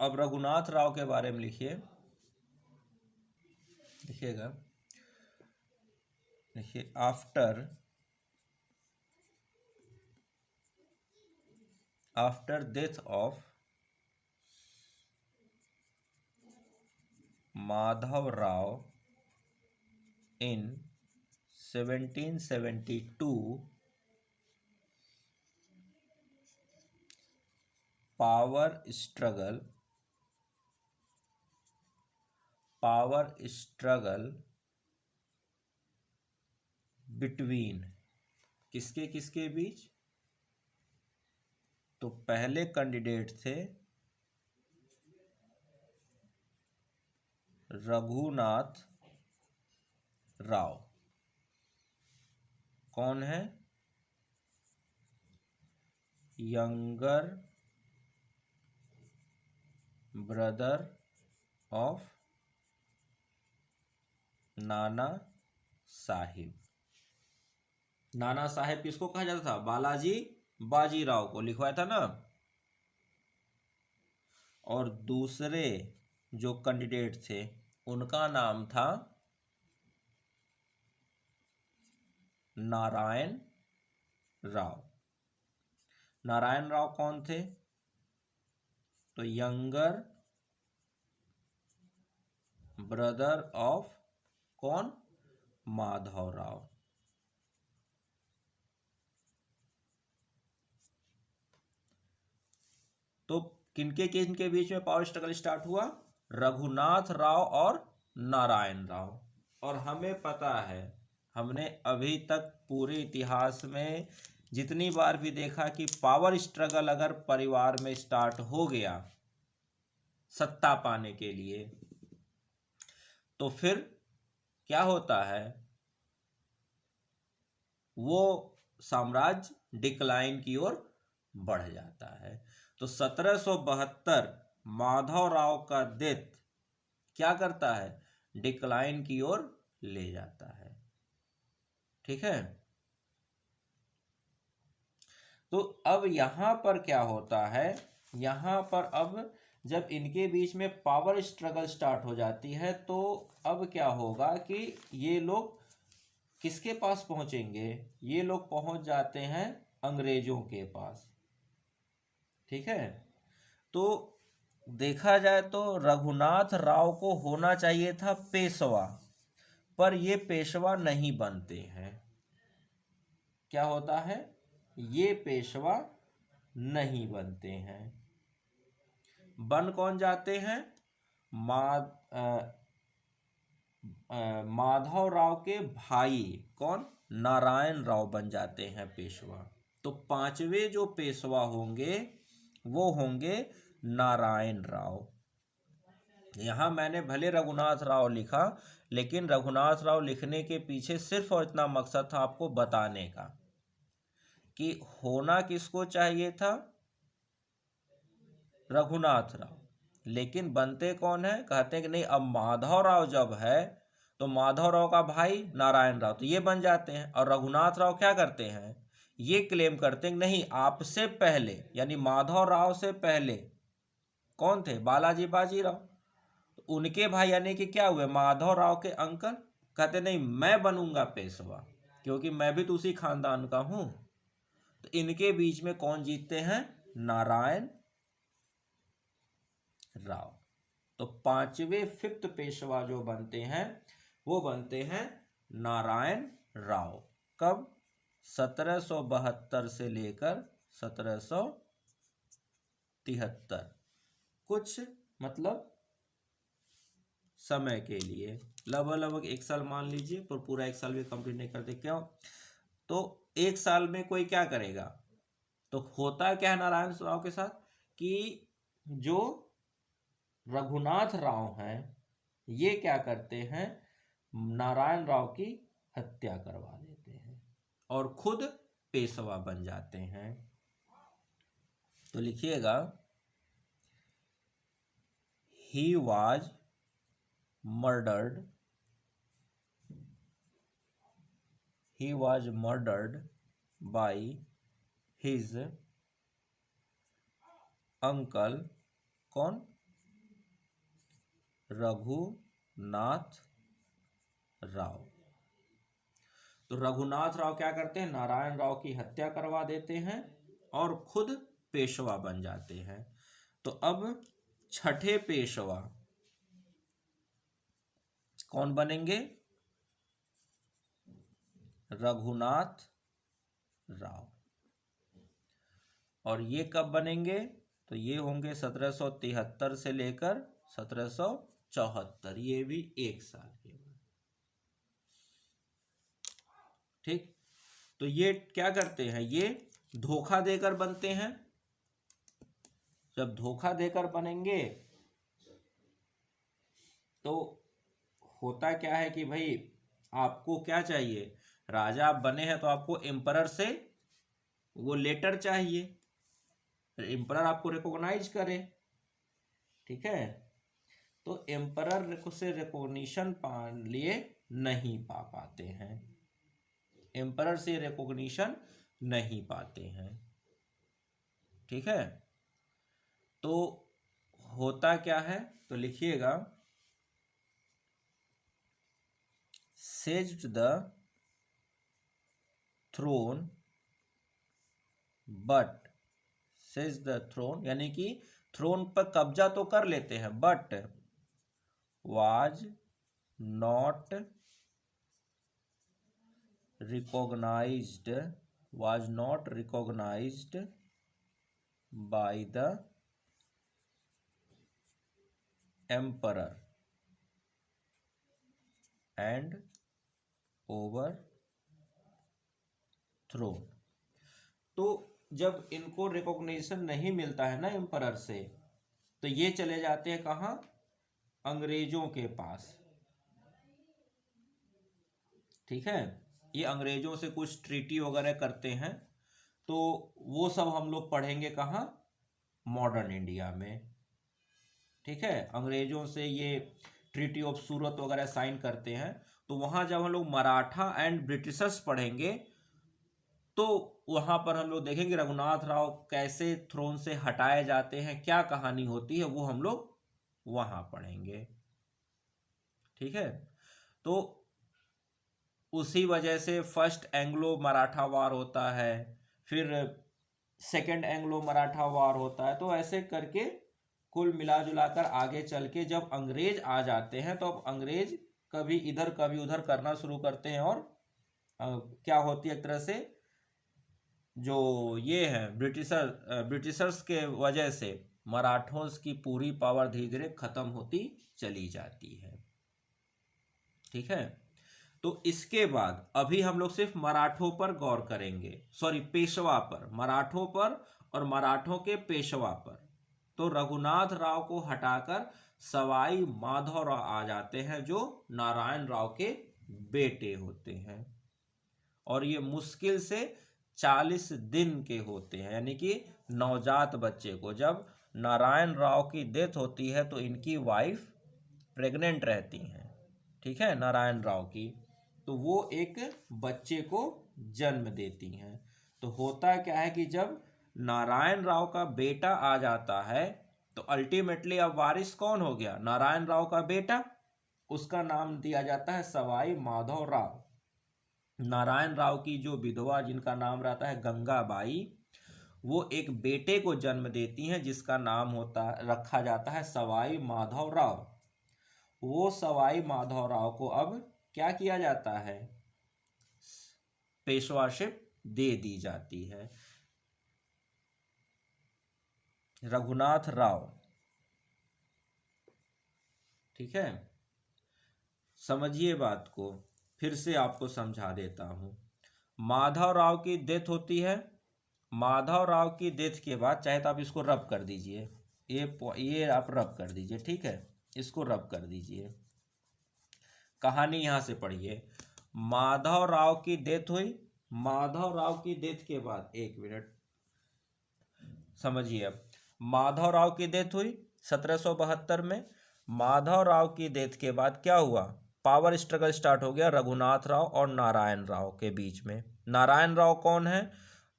अब रघुनाथ राव के बारे में लिखिए, लिखिएगा, देखिए after death of Madhav Rao in 1772 power struggle between किसके किसके बीच? तो पहले कैंडिडेट थे रघुनाथ राव। कौन है? Younger brother of Nana Sahib. Nana Saheb किसको कहा जाता था? बालाजी बाजीराव को लिखवाया था ना। और दूसरे जो कैंडिडेट थे उनका नाम था नारायण राव। नारायण राव कौन थे? तो यंगर ब्रदर ऑफ कौन? माधव राव। तो किनके किनके बीच में पावर स्ट्रगल स्टार्ट हुआ? रघुनाथ राव और नारायण राव। और हमें पता है, हमने अभी तक पूरे इतिहास में जितनी बार भी देखा कि पावर स्ट्रगल अगर परिवार में स्टार्ट हो गया सत्ता पाने के लिए, तो फिर क्या होता है? वो साम्राज्य डिक्लाइन की ओर बढ़ जाता है। तो 1772 माधव राव का डेथ क्या करता है? डिक्लाइन की ओर ले जाता है। ठीक है। तो अब यहां पर क्या होता है? यहां पर अब जब इनके बीच में पावर स्ट्रगल स्टार्ट हो जाती है तो अब क्या होगा कि ये लोग किसके पास पहुंचेंगे? ये लोग पहुंच जाते हैं अंग्रेजों के पास। ठीक है। तो देखा जाए तो रघुनाथ राव को होना चाहिए था पेशवा, पर ये पेशवा नहीं बनते हैं। क्या होता है? ये पेशवा नहीं बनते हैं। बन कौन जाते हैं? माधव राव के भाई कौन? नारायण राव बन जाते हैं पेशवा। तो पांचवे जो पेशवा होंगे वो होंगे नारायण राव। यहां मैंने भले रघुनाथ राव लिखा, लेकिन रघुनाथ राव लिखने के पीछे सिर्फ और इतना मकसद था आपको बताने का कि होना किसको चाहिए था? रघुनाथ राव। लेकिन बनते कौन है? कहते हैं कि नहीं, अब माधव राव जब है तो माधव राव का भाई नारायण राव, तो ये बन जाते हैं। और रघुनाथ राव क्या करते हैं? ये क्लेम करते हैं नहीं, आपसे पहले यानी माधव राव से पहले कौन थे? बालाजी बाजीराव। तो उनके भाई यानी कि क्या हुए? माधव राव के अंकल। कहते नहीं, मैं बनूंगा पेशवा क्योंकि मैं भी तो उसी खानदान का हूं। तो इनके बीच में कौन जीतते हैं? नारायण राव। तो पांचवे फिफ्थ पेशवा जो बनते हैं वो बनते हैं नारायण राव। कब? 1772 से लेकर 1773, कुछ मतलब समय के लिए, लगभग 1 साल मान लीजिए, पर पूरा 1 साल भी कंप्लीट नहीं करते। क्यों? तो 1 साल में कोई क्या करेगा? तो होता क्या है नारायण राव के साथ कि जो रघुनाथ राव हैं ये क्या करते हैं? नारायण राव की हत्या करवा देते हैं और खुद पेशवा बन जाते हैं। तो लिखिएगा, he was murdered by his uncle कौन? रघुनाथ राव। तो रघुनाथ राव क्या करते हैं, नारायण राव की हत्या करवा देते हैं और खुद पेशवा बन जाते हैं। तो अब छठे पेशवा कौन बनेंगे, रघुनाथ राव। और ये कब बनेंगे, तो ये होंगे 1773 से लेकर 1774, ये भी एक साल के बाद। ठीक, तो ये क्या करते हैं, ये धोखा देकर बनते हैं। जब धोखा देकर बनेंगे तो होता क्या है कि भाई आपको क्या चाहिए, राजा आप बने हैं तो आपको एम्परर से वो लेटर चाहिए, एम्परर आपको रिकॉग्नाइज करे। ठीक है, तो एम्परर से रिकॉग्निशन लिए नहीं पाते हैं, एम्परर से रिकॉग्निशन नहीं पाते हैं। ठीक है, तो होता क्या है, तो लिखिएगा, seized the throne but seized the throne यानी कि थ्रोन पर कब्जा तो कर लेते हैं, but was not recognized by the emperor and overthrown। तो जब इनको रिकॉग्निशन नहीं मिलता है ना एम्परर से, तो ये चले जाते हैं कहाँ, अंग्रेजों के पास। ठीक है, ये अंग्रेजों से कुछ ट्रीटी वगैरह करते हैं, तो वो सब हम लोग पढ़ेंगे कहाँ, मॉडर्न इंडिया में। ठीक है, अंग्रेजों से ये ट्रीटी ऑफ सूरत वगैरह साइन करते हैं, तो वहाँ जब हम लोग मराठा एंड ब्रिटिशर्स पढ़ेंगे तो वहाँ पर हम लोग देखेंगे रघुनाथ राव कैसे थ्रोन से हटाए जाते हैं, क्या कहानी होती है, वो हम लोग वहाँ पढ़ेंगे। ठीक है, तो उसी वजह से फर्स्ट एंग्लो मराठा वार होता है, फिर सेकंड एंग्लो मराठा वार होता है, तो ऐसे करके कुल मिला जुलाकर आगे चल के जब अंग्रेज आ जाते हैं तो अब अंग्रेज कभी इधर कभी उधर करना शुरू करते हैं, और क्या होती है एक तरह से जो ये है ब्रिटिशर्स के वजह से मराठों की पूरी पावर धीरे धीरे खत्म होती चली जाती है। ठीक है, तो इसके बाद अभी हम लोग सिर्फ मराठों पर गौर करेंगे, सॉरी पेशवा पर, मराठों पर और मराठों के पेशवा पर। तो रघुनाथ राव को हटाकर सवाई माधव राव आ जाते हैं, जो नारायण राव के बेटे होते हैं, और ये मुश्किल से 40 दिन के होते हैं, यानी कि नवजात बच्चे को। जब नारायण राव की डेथ होती है तो इनकी वाइफ प्रेग्नेंट रहती हैं, ठीक है, नारायण राव की, तो वो एक बच्चे को जन्म देती हैं। तो होता क्या है कि जब नारायण राव का बेटा आ जाता है तो अल्टीमेटली अब वारिस कौन हो गया, नारायण राव का बेटा, उसका नाम दिया जाता है सवाई माधव राव। नारायण राव की जो विधवा जिनका नाम रहता है गंगाबाई, वो एक बेटे को जन्म देती हैं जिसका नाम रखा जाता है सवाई माधव राव। वो सवाई माधव राव को अब क्या किया जाता है, पेशवाशिप दे दी जाती है। रघुनाथ राव, ठीक है, समझिए बात को, फिर से आपको समझा देता हूं। माधव राव की डेथ होती है, माधव राव की डेथ के बाद, चाहे तो आप इसको रब कर दीजिए, ये आप रब कर दीजिए, ठीक है, इसको रब कर दीजिए। कहानी यहां से पढ़िए, माधव राव की डेथ हुई, माधव राव की डेथ के बाद, एक मिनट समझिए, अब माधव राव की डेथ हुई 1772 में। माधव राव की डेथ के बाद क्या हुआ, पावर स्ट्रगल स्टार्ट हो गया रघुनाथ राव और नारायण राव के बीच में। नारायण राव कौन है,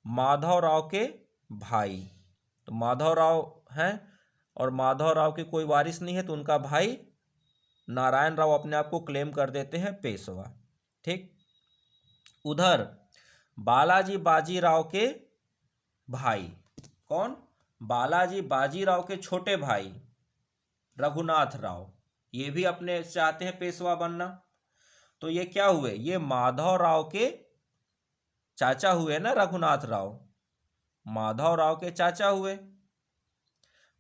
माधव राव के भाई, तो माधव राव हैं और माधव राव के कोई वारिस नहीं है, तो उनका भाई नारायण राव अपने आप को क्लेम कर देते हैं पेशवा। ठीक, उधर बालाजी बाजीराव के भाई, कौन? बालाजी बाजीराव के छोटे भाई रघुनाथ राव, ये भी अपने चाहते हैं पेशवा बनना। तो ये क्या हुए? ये माधव राव के चाचा हुए ना, रघुनाथ राव माधव राव के चाचा हुए।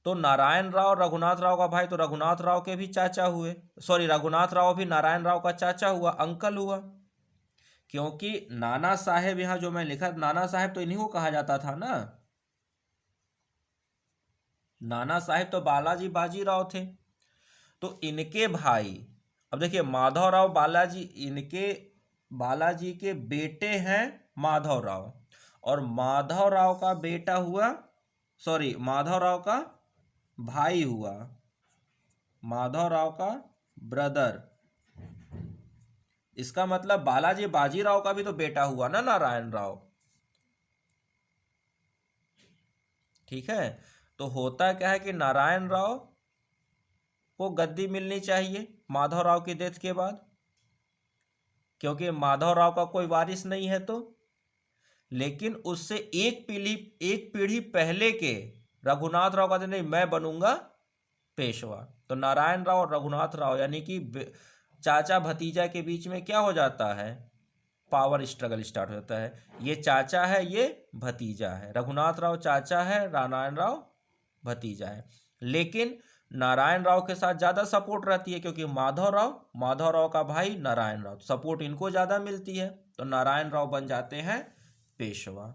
तो नारायण राव रघुनाथ राव का भाई, तो रघुनाथ राव के भी चाचा हुए, सॉरी रघुनाथ राव भी नारायण राव का चाचा हुआ, अंकल हुआ। क्योंकि नाना साहेब, यहां जो मैं लिखा नाना साहेब तो इन्हीं को कहा जाता था ना, नाना साहेब तो बालाजी बाजीराव थे। तो इनके भाई, अब देखिए माधव राव बालाजी, इनके बालाजी के बेटे हैं माधव राव, और माधव राव का बेटा हुआ, सॉरी माधव राव का भाई हुआ, माधव राव का ब्रदर। इसका मतलब बालाजी बाजीराव का भी तो बेटा हुआ ना नारायण राव। ठीक है, तो होता क्या है कि नारायण राव को गद्दी मिलनी चाहिए माधव राव की डेथ के बाद, क्योंकि माधव राव का कोई वारिस नहीं है। तो लेकिन उससे एक पीढ़ी पहले के रघुनाथ राव कहते नहीं, मैं बनूंगा पेशवा। तो नारायण राव और रघुनाथ राव यानी कि चाचा भतीजा के बीच में क्या हो जाता है? पावर स्ट्रगल स्टार्ट हो जाता है। ये चाचा है, ये भतीजा है। रघुनाथ राव चाचा है, नारायण राव भतीजा है। लेकिन नारायण राव के साथ ज़्यादा सपोर्ट रहती है, क्योंकि माधव राव का भाई नारायण राव, सपोर्ट इनको ज़्यादा मिलती है। तो नारायण राव बन जाते हैं पेशवा।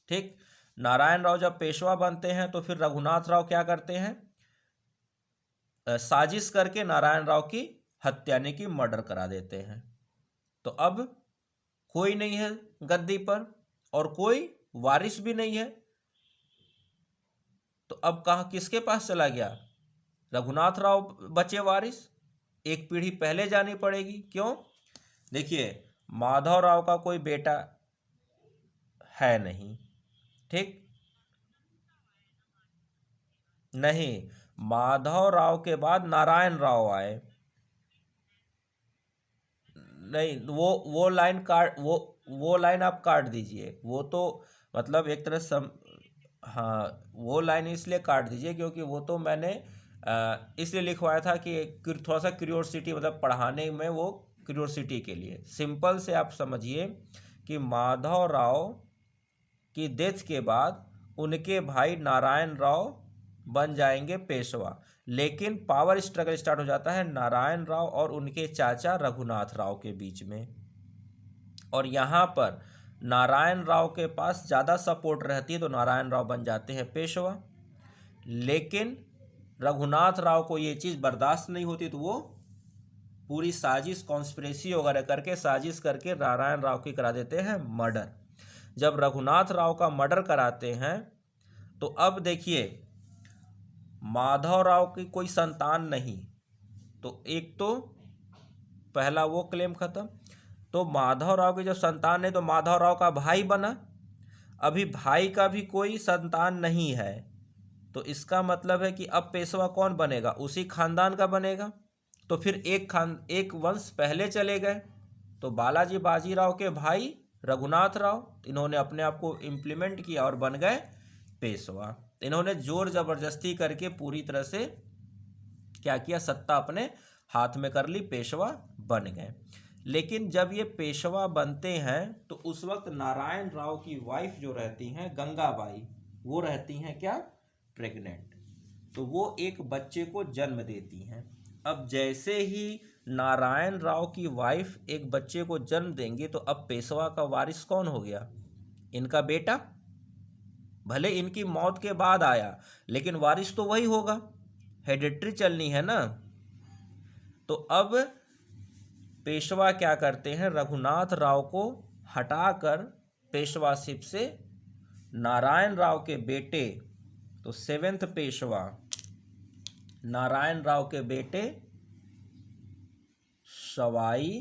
ठीक, नारायण राव जब पेशवा बनते हैं तो फिर रघुनाथ राव क्या करते हैं? साजिश करके नारायण राव की हत्या यानी कि मर्डर करा देते हैं। तो अब कोई नहीं है गद्दी पर और कोई वारिस भी नहीं है। तो अब कहाँ, किसके पास चला गया? रघुनाथ राव बचे वारिस, एक पीढ़ी पहले जानी पड़ेगी। क्यों? देखिए माधव राव का कोई बेटा है नहीं। ठीक, नहीं, माधव राव के बाद नारायण राव आए। नहीं, वो लाइन काट, वो लाइन आप काट दीजिए। वो तो मतलब एक तरह सम, हाँ वो लाइन इसलिए काट दीजिए क्योंकि वो तो मैंने इसलिए लिखवाया था कि थोड़ा सा क्यूरियोसिटी, मतलब पढ़ाने में वो क्यूरियोसिटी के लिए। सिंपल से आप समझिए कि माधव राव की डेथ के बाद उनके भाई नारायण राव बन जाएंगे पेशवा। लेकिन पावर स्ट्रगल स्टार्ट हो जाता है नारायण राव और उनके चाचा रघुनाथ राव के बीच में। और यहाँ पर नारायण राव के पास ज़्यादा सपोर्ट रहती है, तो नारायण राव बन जाते हैं पेशवा। लेकिन रघुनाथ राव को ये चीज़ बर्दाश्त नहीं होती, तो वो पूरी साजिश, कॉन्स्पिरेसी वगैरह करके, साजिश करके नारायण राव की करा देते हैं मर्डर। जब रघुनाथ राव का मर्डर कराते हैं तो अब देखिए माधव राव की कोई संतान नहीं, तो एक तो पहला वो क्लेम खत्म। तो माधव राव की जब संतान नहीं, तो माधव राव का भाई बना। अभी भाई का भी कोई संतान नहीं है, तो इसका मतलब है कि अब पेशवा कौन बनेगा? उसी खानदान का बनेगा। तो फिर एक वंश पहले चले गए। तो बालाजी बाजीराव के भाई रघुनाथ राव, इन्होंने अपने आप को इम्प्लीमेंट किया और बन गए पेशवा। इन्होंने जोर जबरदस्ती करके पूरी तरह से क्या किया? सत्ता अपने हाथ में कर ली, पेशवा बन गए। लेकिन जब ये पेशवा बनते हैं तो उस वक्त नारायण राव की वाइफ जो रहती हैं गंगाबाई, वो रहती हैं क्या? प्रेग्नेंट। तो वो एक बच्चे को जन्म देती हैं। अब जैसे ही नारायण राव की वाइफ एक बच्चे को जन्म देंगे, तो अब पेशवा का वारिस कौन हो गया? इनका बेटा। भले इनकी मौत के बाद आया, लेकिन वारिस तो वही होगा, हेरिडिटरी चलनी है ना। तो अब पेशवा क्या करते हैं? रघुनाथ राव को हटाकर पेशवाशिप से नारायण राव के बेटे, तो सेवेंथ पेशवा नारायण राव के बेटे सवाई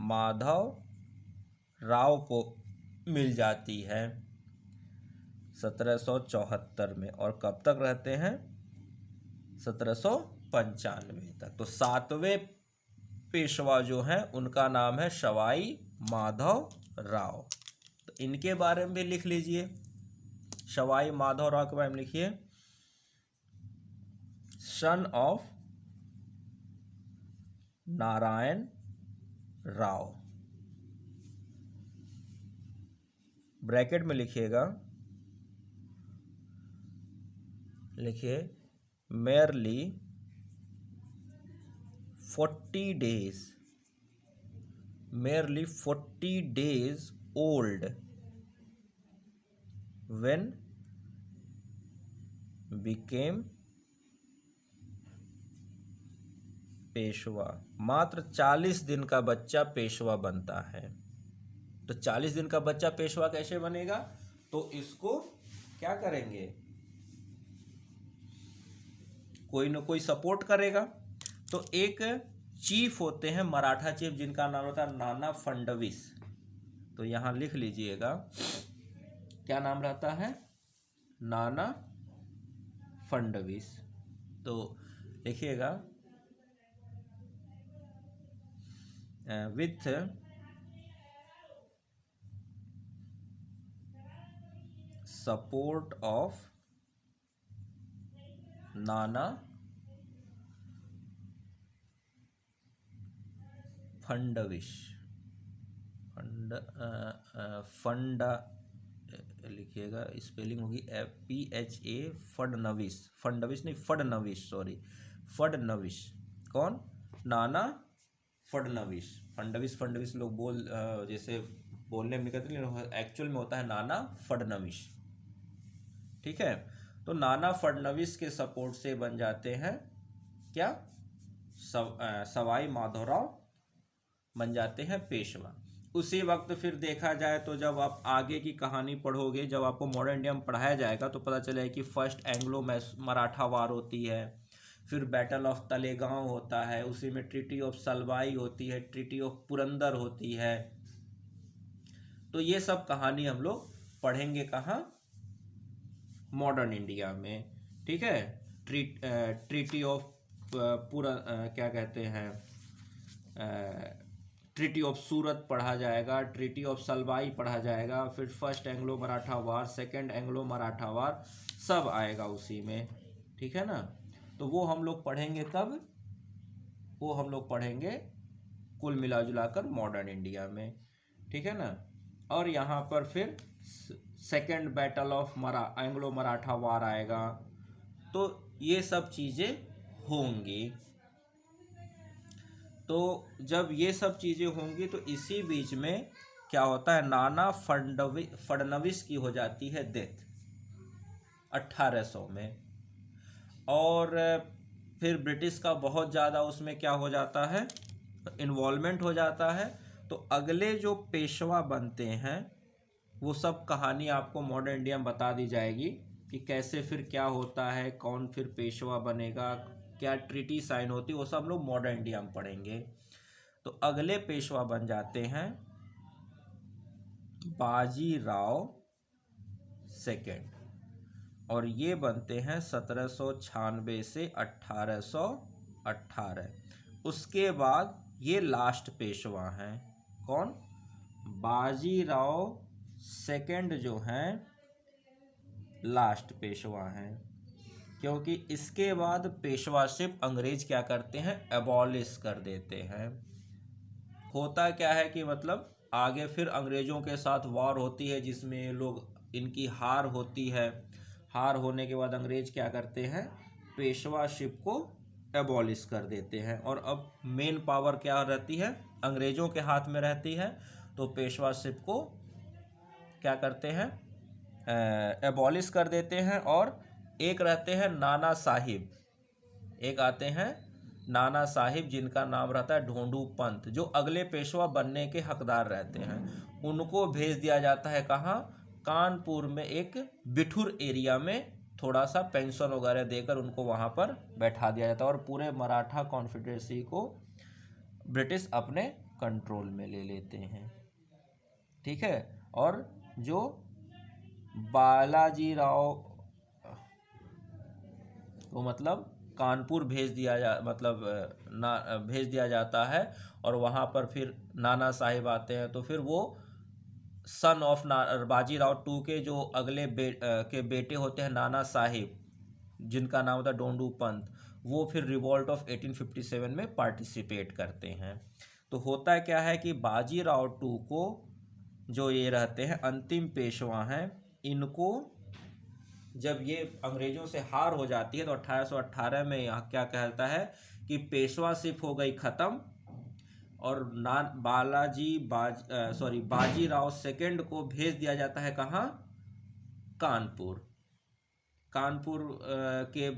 माधव राव को मिल जाती है 1774 में। और कब तक रहते हैं? 1795 तक। तो 7वें पेशवा जो हैं उनका नाम है सवाई माधव राव। तो इनके बारे में भी लिख लीजिए, सवाई माधव राव के बारे में लिखिए, son of Narayan Rao, bracket में लिखिएगा, लिखिए merely 40 days, merely 40 days old when became Peshwa. मात्र 40 दिन का बच्चा पेशवा बनता है। तो 40 दिन का बच्चा पेशवा कैसे बनेगा? तो इसको क्या करेंगे, कोई ना कोई सपोर्ट करेगा। तो एक चीफ होते हैं मराठा चीफ, जिनका नाम होता है नाना फडणवीस। तो यहां लिख लीजिएगा, क्या नाम रहता है? नाना फडणवीस। तो लिखिएगा, with support of Nana Phadnavis, लिखिएगा, स्पेलिंग होगी PHA फडणवीस, फडणवीस नहीं फडणवीस, सॉरी फडणवीस। कौन? नाना फडणवीस। फडणवीस फडणवीस लोग जैसे बोलने में कहते हैं, एक्चुअल में होता है नाना फडणवीस। ठीक है, तो नाना फडणवीस के सपोर्ट से बन जाते हैं क्या, सवाई माधवराव बन जाते हैं पेशवा। उसी वक्त फिर देखा जाए तो जब आप आगे की कहानी पढ़ोगे, जब आपको मॉडर्न इंडिया में पढ़ाया जाएगा तो पता चलेगा कि फर्स्ट एंग्लो मराठा वार होती है, फिर बैटल ऑफ तलेगांव होता है, उसी में ट्रीटी ऑफ सलवाई होती है, ट्रीटी ऑफ पुरंदर होती है। तो ये सब कहानी हम लोग पढ़ेंगे कहाँ? मॉडर्न इंडिया में। ठीक है, ट्रीटी ऑफ क्या कहते हैं, ट्रीटी ऑफ सूरत पढ़ा जाएगा, ट्रीटी ऑफ सलवाई पढ़ा जाएगा, फिर फर्स्ट एंग्लो मराठा वार, सेकंड एंग्लो मराठा वार, सब आएगा उसी में। ठीक है ना, तो वो हम लोग पढ़ेंगे कब? वो हम लोग पढ़ेंगे कुल मिला जुलाकर मॉडर्न इंडिया में। ठीक है ना, और यहाँ पर फिर second battle of Anglo Maratha war आएगा। तो ये सब चीज़ें होंगी। तो जब ये सब चीज़ें होंगी तो इसी बीच में क्या होता है, नाना फडणवीस की हो जाती है डेथ 1800 में, और फिर ब्रिटिश का बहुत ज़्यादा उसमें क्या हो जाता है, इन्वॉल्वमेंट हो जाता है। तो अगले जो पेशवा बनते हैं वो सब कहानी आपको मॉडर्न इंडिया में बता दी जाएगी कि कैसे फिर क्या होता है, कौन फिर पेशवा बनेगा, क्या ट्रीटी साइन होती है, वो सब हम लोग मॉडर्न इंडिया में पढ़ेंगे। तो अगले पेशवा बन जाते हैं बाजीराव सेकेंड, और ये बनते हैं 1796 से 1818। उसके बाद ये लास्ट पेशवा हैं। कौन? बाजीराव सेकेंड जो हैं लास्ट पेशवा हैं, क्योंकि इसके बाद पेशवाशिप अंग्रेज क्या करते हैं, एबॉलिश कर देते हैं। होता क्या है कि मतलब आगे फिर अंग्रेज़ों के साथ वॉर होती है, जिसमें लोग इनकी हार होती है। हार होने के बाद अंग्रेज क्या करते हैं, पेशवाशिप को एबॉलिश कर देते हैं, और अब मेन पावर क्या रहती है, अंग्रेज़ों के हाथ में रहती है। तो पेशवाशिप को क्या करते हैं, एबॉलिश कर देते हैं। और एक रहते हैं नाना साहिब, एक आते हैं नाना साहिब, जिनका नाम रहता है ढोंडू पंत, जो अगले पेशवा बनने के हकदार रहते हैं। उनको भेज दिया जाता है कहाँ, कानपुर में एक बिठूर एरिया में, थोड़ा सा पेंशन वगैरह देकर उनको वहाँ पर बैठा दिया जाता है, और पूरे मराठा कॉन्फेडरेसी को ब्रिटिश अपने कंट्रोल में ले लेते हैं। ठीक है, और जो बालाजी राव, तो मतलब कानपुर भेज दिया भेज दिया जाता है, और वहाँ पर फिर नाना साहिब आते हैं। तो फिर वो सन ऑफ बाजीराव टू के जो अगले के बेटे होते हैं नाना साहिब, जिनका नाम होता है डोंडू पंत, वो फिर रिवॉल्ट ऑफ 1857 में पार्टिसिपेट करते हैं। तो होता क्या है कि बाजीराव टू को जो ये रहते हैं अंतिम पेशवा हैं, इनको जब ये अंग्रेजों से हार हो जाती है तो 1818 में यहाँ क्या कहता है कि पेशवाशिप हो गई ख़त्म, और बाजीराव सेकंड को भेज दिया जाता है कहाँ? कानपुर। कानपुर के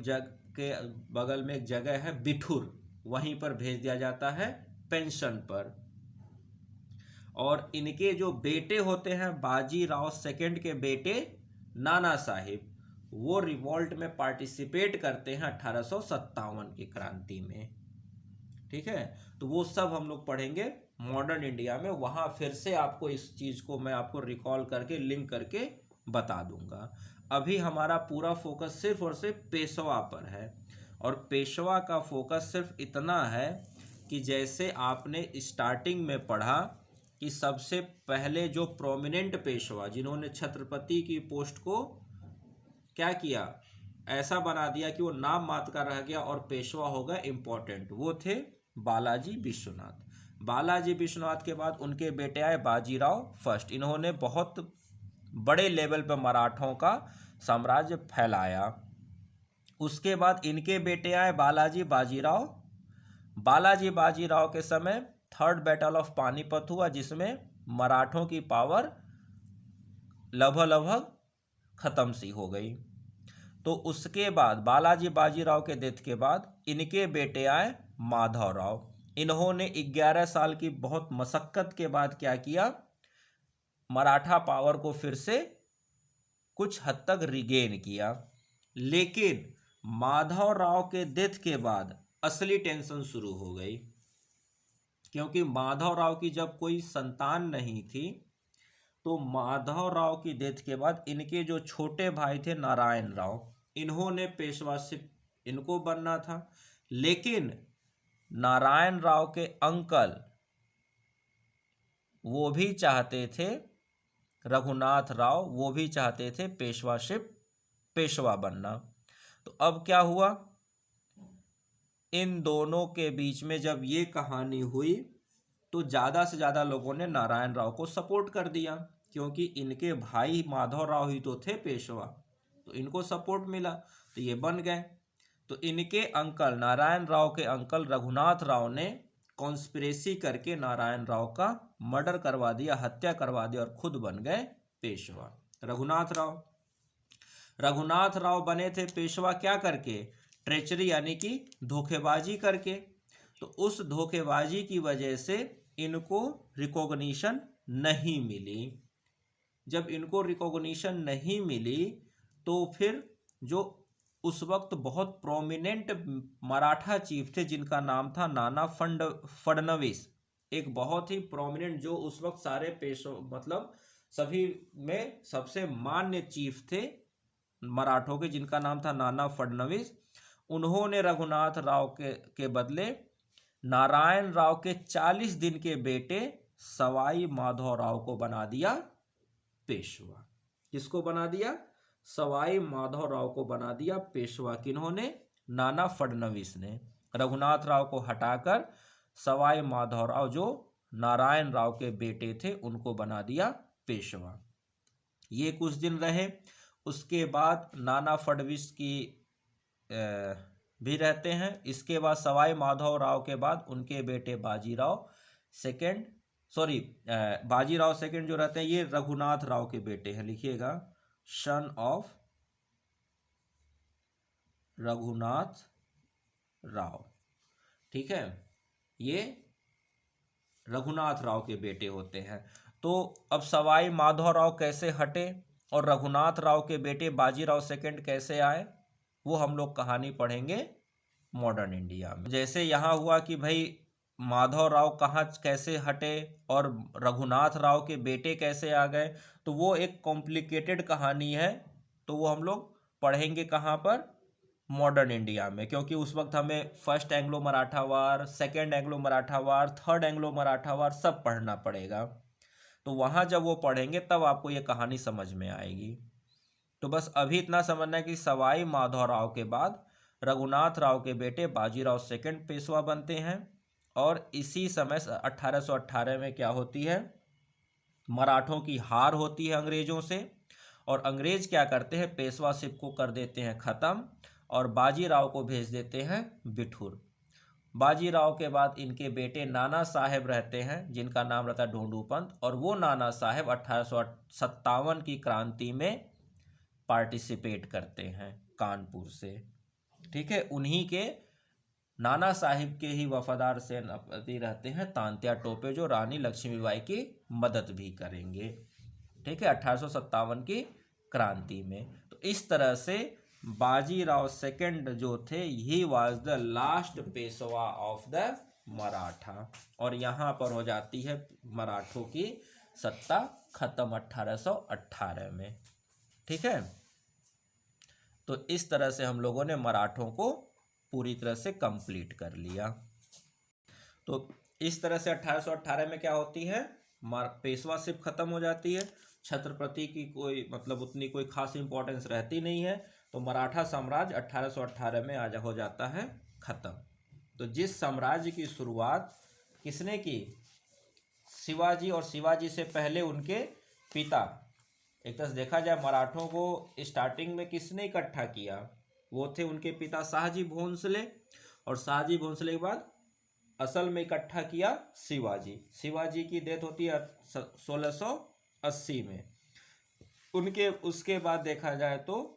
बगल में एक जगह है बिठूर, वहीं पर भेज दिया जाता है पेंशन पर। और इनके जो बेटे होते हैं बाजीराव सेकंड के बेटे नाना साहिब, वो रिवॉल्ट में पार्टिसिपेट करते हैं 1857 की क्रांति में। ठीक है, तो वो सब हम लोग पढ़ेंगे मॉडर्न इंडिया में। वहाँ फिर से आपको इस चीज़ को मैं आपको रिकॉल करके लिंक करके बता दूंगा। अभी हमारा पूरा फोकस सिर्फ और सिर्फ पेशवा पर है, और पेशवा का फोकस सिर्फ इतना है कि जैसे आपने स्टार्टिंग में पढ़ा कि सबसे पहले जो प्रोमिनेंट पेशवा जिन्होंने छत्रपति की पोस्ट को क्या किया, ऐसा बना दिया कि वो नाम मात्र का रह गया और पेशवा हो गया इम्पोर्टेंट, वो थे बालाजी विश्वनाथ। बालाजी विश्वनाथ के बाद उनके बेटे आए बाजीराव फर्स्ट। इन्होंने बहुत बड़े लेवल पर मराठों का साम्राज्य फैलाया। उसके बाद इनके बेटे आए बालाजी बाजीराव। बालाजी बाजीराव के समय थर्ड बैटल ऑफ पानीपत हुआ, जिसमें मराठों की पावर लगभग खत्म सी हो गई। तो उसके बाद बालाजी बाजीराव के डेथ के बाद इनके बेटे आए माधवराव। इन्होंने 11 साल की बहुत मशक्कत के बाद क्या किया, मराठा पावर को फिर से कुछ हद तक रिगेन किया। लेकिन माधवराव के डेथ के बाद असली टेंशन शुरू हो गई, क्योंकि माधवराव की जब कोई संतान नहीं थी, तो माधवराव की डेथ के बाद इनके जो छोटे भाई थे नारायण राव, इन्होंने पेशवाशिप इनको बनना था। लेकिन नारायण राव के अंकल वो भी चाहते थे, रघुनाथ राव वो भी चाहते थे पेशवा बनना। तो अब क्या हुआ, इन दोनों के बीच में जब ये कहानी हुई तो ज़्यादा से ज़्यादा लोगों ने नारायण राव को सपोर्ट कर दिया, क्योंकि इनके भाई माधव राव ही तो थे पेशवा, तो इनको सपोर्ट मिला, तो ये बन गए। तो इनके अंकल, नारायण राव के अंकल रघुनाथ राव ने कॉन्स्पिरेसी करके नारायण राव का मर्डर करवा दिया, हत्या करवा दी, और खुद बन गए पेशवा। रघुनाथ राव बने थे पेशवा क्या करके, ट्रेचरी यानी कि धोखेबाजी करके। तो उस धोखेबाजी की वजह से इनको रिकॉग्निशन नहीं मिली। जब इनको रिकॉग्निशन नहीं मिली तो फिर जो उस वक्त बहुत प्रोमिनेंट मराठा चीफ थे जिनका नाम था नाना फडणवीस, एक बहुत ही प्रोमिनेंट जो उस वक्त सारे सभी में सबसे मान्य चीफ थे मराठों के, जिनका नाम था नाना फडणवीस। उन्होंने रघुनाथ राव के बदले नारायण राव के 40 दिन के बेटे सवाई माधवराव को बना दिया पेशवा। किसको बना दिया? सवाई माधवराव को बना दिया पेशवा। किन्होंने? नाना फडणवीस ने। रघुनाथ राव को हटाकर सवाई माधवराव जो नारायण राव के बेटे थे उनको बना दिया पेशवा। ये कुछ दिन रहे, उसके बाद नाना फडणवीस की भी रहते हैं। इसके बाद सवाई माधवराव के बाद उनके बेटे बाजीराव सेकंड जो रहते हैं, ये रघुनाथ राव के बेटे हैं। लिखिएगा, सन ऑफ रघुनाथ राव। ठीक है, ये रघुनाथ राव के बेटे होते हैं। तो अब सवाई माधवराव कैसे हटे और रघुनाथ राव के बेटे बाजीराव सेकंड कैसे आए, वो हम लोग कहानी पढ़ेंगे मॉडर्न इंडिया में। जैसे यहाँ हुआ कि भाई माधवराव कहाँ कैसे हटे और रघुनाथ राव के बेटे कैसे आ गए, तो वो एक कॉम्प्लिकेटेड कहानी है। तो वो हम लोग पढ़ेंगे कहाँ पर? मॉडर्न इंडिया में, क्योंकि उस वक्त हमें फर्स्ट एंग्लो मराठा वार, सेकेंड एंग्लो मराठा वार, थर्ड एंग्लो मराठा वार सब पढ़ना पड़ेगा। तो वहाँ जब वो पढ़ेंगे तब आपको ये कहानी समझ में आएगी। तो बस अभी इतना समझना है कि सवाई माधवराव के बाद रघुनाथ राव के बेटे बाजीराव सेकंड पेशवा बनते हैं, और इसी समय 1818 में क्या होती है, मराठों की हार होती है अंग्रेजों से, और अंग्रेज क्या करते हैं, पेशवाशिप को कर देते हैं ख़त्म और बाजीराव को भेज देते हैं बिठूर। बाजीराव के बाद इनके बेटे नाना साहेब रहते हैं, जिनका नाम रहता है ढूंढू पंत, और वो नाना साहेब 1857 की क्रांति में पार्टिसिपेट करते हैं कानपुर से। ठीक है, उन्हीं के नाना साहिब के ही वफादार सेनापति रहते हैं तांत्या टोपे, जो रानी लक्ष्मीबाई की मदद भी करेंगे। ठीक है, 1857 की क्रांति में। तो इस तरह से बाजीराव सेकंड जो थे, he was the last Peshwa of the Maratha, और यहाँ पर हो जाती है मराठों की सत्ता खत्म 1818 में। ठीक है, तो इस तरह से हम लोगों ने मराठों को पूरी तरह से कंप्लीट कर लिया। तो इस तरह से 1818 में क्या होती है, पेशवाशिप खत्म हो जाती है, छत्रपति की कोई मतलब उतनी कोई खास इंपॉर्टेंस रहती नहीं है, तो मराठा साम्राज्य 1818 में आज हो जाता है खत्म। तो जिस साम्राज्य की शुरुआत किसने की, शिवाजी, और शिवाजी से पहले उनके पिता, एक तरह से देखा जाए मराठों को स्टार्टिंग में किसने इकट्ठा किया, वो थे उनके पिता शाहजी भोंसले, और शाहजी भोंसले के बाद असल में इकट्ठा किया शिवाजी। शिवाजी की डेथ होती है 1680 में। उनके उसके बाद देखा जाए तो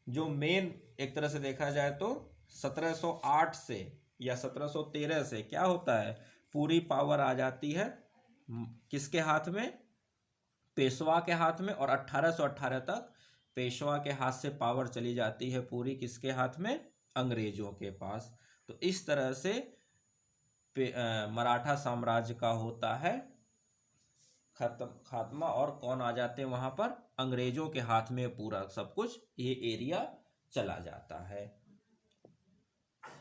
जो मेन एक तरह से देखा जाए तो 1708 से या 1713 से क्या होता है, पूरी पावर आ जाती है किसके हाथ में, पेशवा के हाथ में, और 1818 तक पेशवा के हाथ से पावर चली जाती है पूरी किसके हाथ में, अंग्रेजों के पास। तो इस तरह से मराठा साम्राज्य का होता है खात्मा, और कौन आ जाते हैं वहां पर, अंग्रेजों के हाथ में पूरा सब कुछ ये एरिया चला जाता है।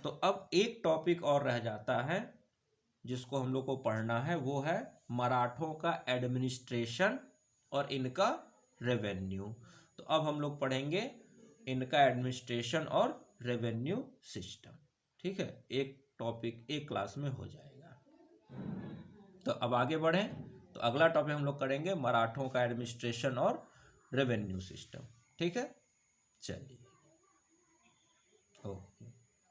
तो अब एक टॉपिक और रह जाता है जिसको हम लोग को पढ़ना है, वो है मराठों का एडमिनिस्ट्रेशन और इनका रेवेन्यू। तो अब हम लोग पढ़ेंगे इनका एडमिनिस्ट्रेशन और रेवेन्यू सिस्टम। ठीक है, एक टॉपिक एक क्लास में हो जाएगा। तो अब आगे बढ़ें, तो अगला टॉपिक हम लोग करेंगे मराठों का एडमिनिस्ट्रेशन और रेवेन्यू सिस्टम। ठीक है, चलिए।